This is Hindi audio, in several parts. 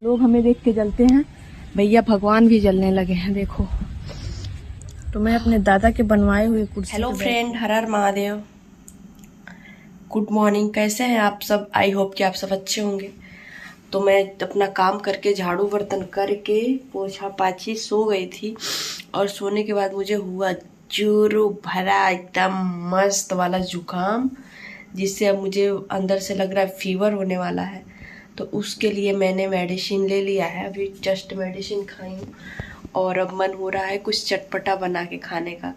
लोग हमें देख के जलते हैं, भैया भगवान भी जलने लगे हैं। देखो तो मैं अपने दादा के बनवाए हुए कुर्सी। हेलो फ्रेंड, हर हर महादेव, गुड मॉर्निंग। कैसे हैं आप सब? आई होप कि आप सब अच्छे होंगे। तो मैं अपना काम करके झाड़ू बर्तन करके पोछा पाछी सो गई थी, और सोने के बाद मुझे हुआ जोरों भरा एकदम मस्त वाला जुकाम, जिससे अब मुझे अंदर से लग रहा है फीवर होने वाला है। तो उसके लिए मैंने मेडिसिन ले लिया है, अभी जस्ट मेडिसिन खाई हूँ, और अब मन हो रहा है कुछ चटपटा बना के खाने का।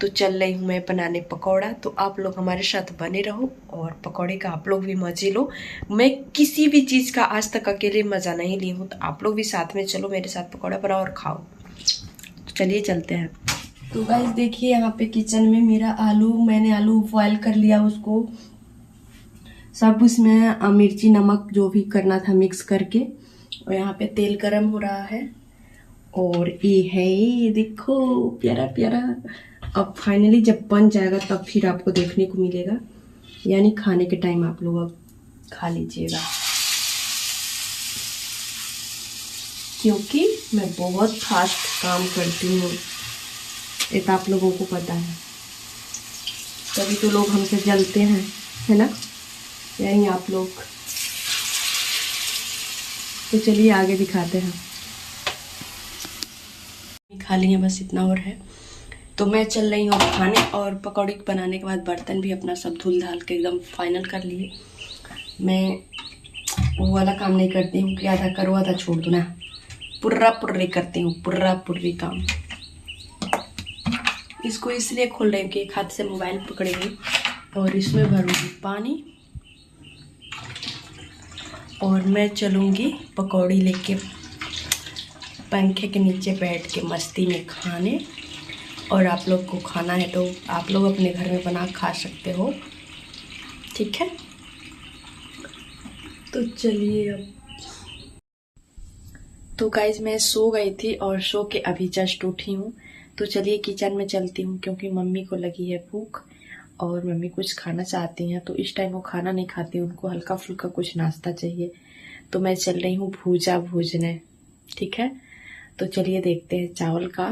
तो चल रही हूँ मैं बनाने पकौड़ा। तो आप लोग हमारे साथ बने रहो और पकौड़े का आप लोग भी मजे लो। मैं किसी भी चीज़ का आज तक अकेले मज़ा नहीं ली हूँ, तो आप लोग भी साथ में चलो मेरे साथ पकौड़ा बनाओ और खाओ। तो चलिए चलते हैं। तो गाइस देखिए, यहाँ पे किचन में मेरा मैंने आलू बॉयल कर लिया, उसको सब उसमें मिर्ची नमक जो भी करना था मिक्स करके, और यहाँ पे तेल गरम हो रहा है। और ये है देखो प्यारा प्यारा। अब फाइनली जब बन जाएगा तब फिर आपको देखने को मिलेगा, यानी खाने के टाइम आप लोग अब खा लीजिएगा, क्योंकि मैं बहुत फास्ट काम करती हूँ, ये तो आप लोगों को पता है। तभी तो लोग हमसे जलते हैं, है ना? यही आप लोग। तो चलिए आगे दिखाते हैं। खा लिए, बस इतना और है। तो मैं चल रही हूँ खाने, और पकौड़ी बनाने के बाद बर्तन भी अपना सब धुल धाल के एकदम फाइनल कर लिए। मैं वो वाला काम नहीं करती हूँ कि आधा करो आधा छोड़ दो ना, पुर्रा पुर्री करती हूँ, पुर्रा पुर्री काम। इसको इसलिए खोल रही हूँ कि एक हाथ से मोबाइल पकड़ेगी, और इसमें भरूंगी पानी, और मैं चलूँगी पकौड़ी लेके पंखे के नीचे बैठ के मस्ती में खाने। और आप लोग को खाना है तो आप लोग अपने घर में बना खा सकते हो, ठीक है? तो चलिए अब। तो गाइज मैं सो गई थी, और सो के अभी जस्ट उठी हूँ। तो चलिए किचन में चलती हूँ, क्योंकि मम्मी को लगी है भूख और मम्मी कुछ खाना चाहती हैं। तो इस टाइम वो खाना नहीं खाती, उनको हल्का फुल्का कुछ नाश्ता चाहिए। तो मैं चल रही हूँ भूजा भूजने, ठीक है? तो चलिए देखते हैं। चावल का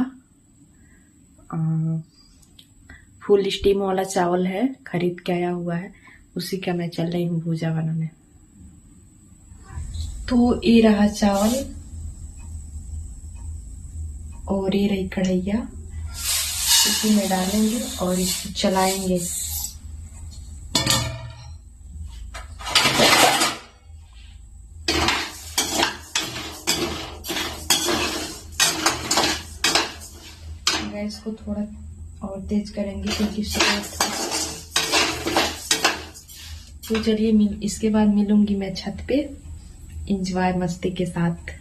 फुल स्टीम वाला चावल है, खरीद के आया हुआ है, उसी का मैं चल रही हूँ भूजा बनाने। तो ये रहा चावल, और ये रही कढ़ैया, इसी में डालेंगे और इसको चलाएंगे। गैस को थोड़ा और तेज करेंगे, क्योंकि तो चलिए इसके बाद मिलूंगी मैं छत पे एंजॉय मस्ती के साथ।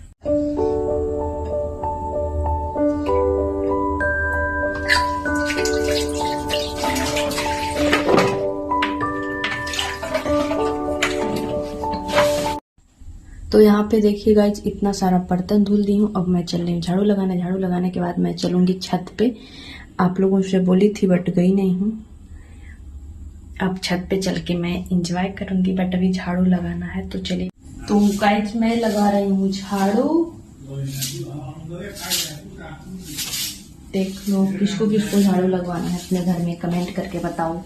तो यहाँ पे देखिए गाइज, इतना सारा बर्तन धुल दी हूँ। अब मैं चल रही हूँ झाड़ू लगाने। झाड़ू लगाने के बाद मैं चलूंगी छत पे। आप लोगों से बोली थी बट गई नहीं हूँ। अब छत पे चल के मैं एंजॉय करूंगी, बट अभी झाड़ू लगाना है। तो चलिए। तो गाइज मैं लगा रही हूँ झाड़ू। देख लो किसको किसको झाड़ू लगवाना है अपने घर में, कमेंट करके बताओ।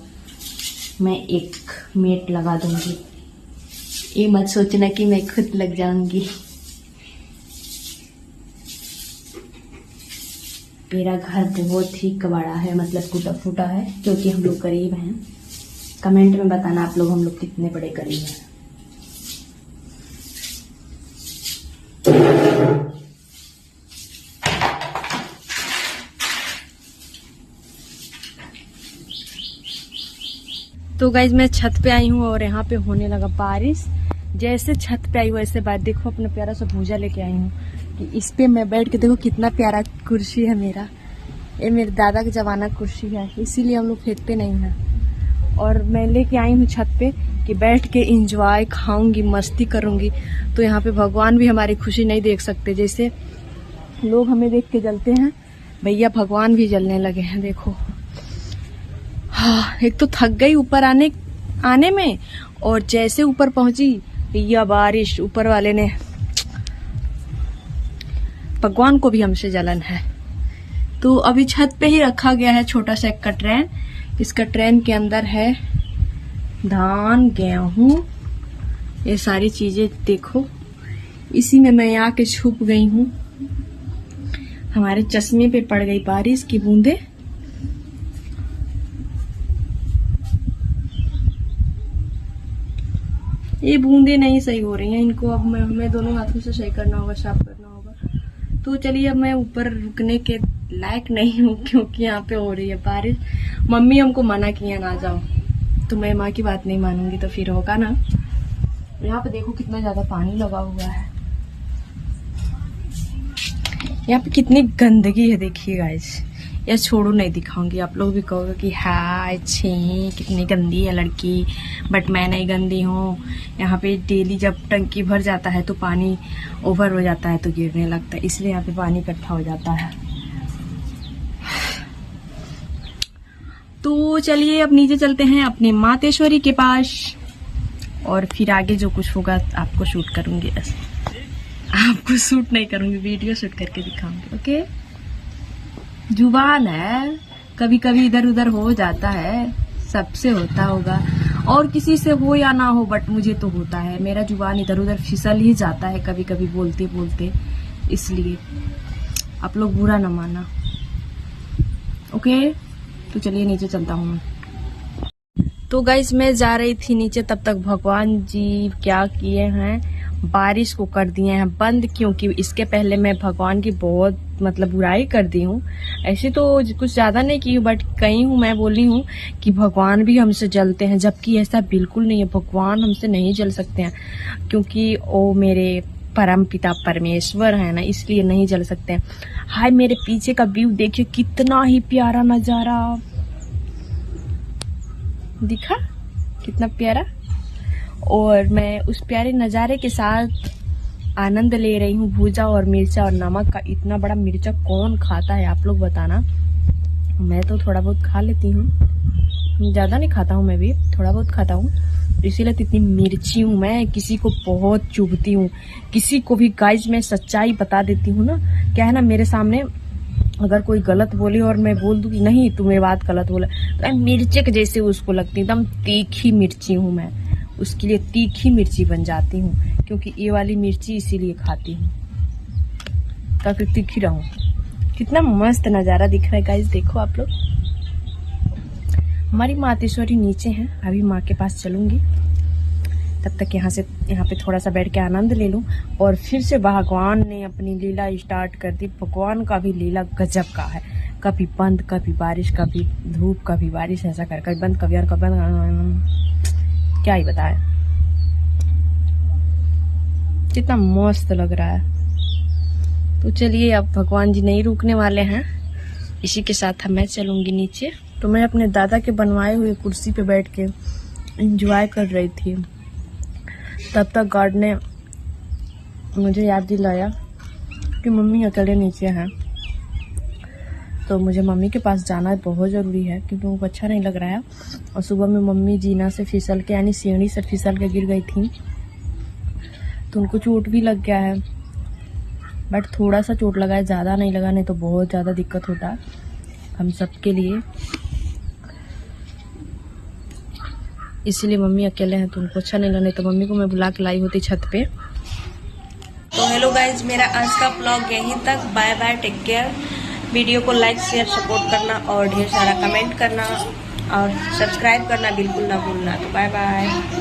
मैं एक मेट लगा दूंगी, ये मत सोचना कि मैं खुद लग जाऊंगी। मेरा घर बहुत ही कबाड़ा है, मतलब टूटा फूटा है, क्योंकि हम लोग गरीब हैं। कमेंट में बताना आप लोग हम लोग कितने बड़े गरीब हैं। तो गाइज मैं छत पे आई हूँ, और यहाँ पे होने लगा बारिश। जैसे छत पे आई हूँ वैसे बात। देखो अपना प्यारा सा भूजा लेके आई हूँ, कि इस पे मैं बैठ के, देखो कितना प्यारा कुर्सी है मेरा। ये मेरे दादा के जमाना कुर्सी है, इसीलिए हम लोग फेंकते नहीं हैं। और मैं लेके आई हूँ छत पे कि बैठ के इंजॉय खाऊंगी, मस्ती करूंगी। तो यहाँ पे भगवान भी हमारी खुशी नहीं देख सकते, जैसे लोग हमें देख के जलते हैं, भैया भगवान भी जलने लगे हैं। देखो हाँ, एक तो थक गई ऊपर आने में, और जैसे ऊपर पहुंची भैया बारिश ऊपर वाले ने भगवान को भी हमसे जलन है। तो अभी छत पे ही रखा गया है छोटा सा एक कटरैन। इस कटरैन के अंदर है धान, गेहूं, ये सारी चीजें देखो। इसी में मैं आके छुप गई हूँ। हमारे चश्मे पे पड़ गई बारिश की बूंदे। ये बूंदे नहीं सही हो रही हैं, इनको अब हमें दोनों हाथों से सही करना होगा, साफ करना होगा। तो चलिए, अब मैं ऊपर रुकने के लायक नहीं हूँ क्योंकि यहाँ पे हो रही है बारिश। मम्मी हमको मना किया ना जाओ, तो मैं माँ की बात नहीं मानूंगी तो फिर होगा ना। यहाँ पे देखो कितना ज्यादा पानी लगा हुआ है। यहाँ पे कितनी गंदगी है, देखिए गाइस। या छोड़ो, नहीं दिखाऊंगी, आप लोग भी कहोगे कि हाय छी कितनी गंदी है लड़की, बट मैं नहीं गंदी हूँ। यहाँ पे डेली जब टंकी भर जाता है तो पानी ओवर हो जाता है तो गिरने लगता है, इसलिए यहाँ पे पानी इकट्ठा हो जाता है। तो चलिए अब नीचे चलते हैं अपने मातेश्वरी के पास, और फिर आगे जो कुछ होगा आपको शूट करूंगी। आपको शूट नहीं करूंगी, वीडियो शूट करके दिखाऊंगी। ओके, जुबान है, कभी कभी इधर उधर हो जाता है, सबसे होता होगा, और किसी से हो या ना हो, बट मुझे तो होता है। मेरा जुबान इधर उधर फिसल ही जाता है कभी कभी बोलते बोलते, इसलिए आप लोग बुरा ना माना। ओके, तो चलिए नीचे चलता हूँ। तो गाइस मैं जा रही थी नीचे, तब तक भगवान जी क्या किए हैं, बारिश को कर दिए हैं बंद। क्योंकि इसके पहले मैं भगवान की बहुत बुराई कर दी हूँ। ऐसे तो कुछ ज्यादा नहीं की हूँ, बट कहीं हूँ मैं बोली हूँ कि भगवान भी हमसे जलते हैं, जबकि ऐसा बिल्कुल नहीं है। भगवान हमसे नहीं जल सकते हैं क्योंकि वो मेरे परम पिता परमेश्वर है ना, इसलिए नहीं जल सकते हैं। हाय, मेरे पीछे का व्यू देखिए, कितना ही प्यारा नजारा दिखा, कितना प्यारा। और मैं उस प्यारे नजारे के साथ आनंद ले रही हूँ भूजा और मिर्चा और नमक का। इतना बड़ा मिर्चा कौन खाता है, आप लोग बताना। मैं तो थोड़ा बहुत खा लेती हूँ, ज्यादा नहीं खाता हूँ, मैं भी थोड़ा बहुत खाता हूँ, इसीलिए तो इतनी मिर्ची हूँ मैं। किसी को बहुत चुभती हूँ, किसी को भी गाइस मैं सच्चाई बता देती हूँ ना। क्या है ना, मेरे सामने अगर कोई गलत बोले और मैं बोल दूँ कि नहीं तुम्हें बात गलत बोला, तो मिर्चे के जैसे उसको लगती, एकदम तीखी मिर्ची हूँ मैं, उसके लिए तीखी मिर्ची बन जाती हूँ। क्योंकि ये वाली मिर्ची इसीलिए खाती हूँ ताकि तीखी रहूं। कितना मस्त नजारा दिख रहा है गाइस, देखो आप लोग। हमारी मातेश्वरी नीचे हैं, अभी माँ के पास चलूंगी, तब तक यहाँ पे थोड़ा सा बैठ के आनंद ले लूं। और फिर से भगवान ने अपनी लीला स्टार्ट कर दी। भगवान का भी लीला गजब का है, कभी बंद, कभी बारिश, कभी धूप, कभी बारिश, ऐसा कर कभी बंद, कभी बंद, क्या ही बताए। कितना मस्त लग रहा है। तो चलिए, अब भगवान जी नहीं रुकने वाले हैं, इसी के साथ मैं चलूंगी नीचे। तो मैं अपने दादा के बनवाए हुए कुर्सी पे बैठ के एंजॉय कर रही थी, तब तक गार्ड ने मुझे याद दिलाया कि मम्मी अकेले नीचे हैं, तो मुझे मम्मी के पास जाना बहुत ज़रूरी है क्योंकि उनको अच्छा नहीं लग रहा है। और सुबह में मम्मी जीना से फिसल के, यानी सीढ़ी से फिसल के गिर गई थी, तो उनको चोट भी लग गया है, बट थोड़ा सा चोट लगा है, ज़्यादा नहीं लगा, नहीं तो बहुत ज़्यादा दिक्कत होता हम सबके लिए। इसलिए मम्मी अकेले हैं तो उनको अच्छा नहीं लगा, नहीं तो मम्मी को मैं बुला के लाई होती छत पे। तो हेलो गाइज, मेरा आज का ब्लॉग यहीं तक। Bye bye, take care. Video को लाइक शेयर सपोर्ट करना और ढेर सारा कमेंट करना और सब्सक्राइब करना बिल्कुल ना भूलना। तो बाय बाय।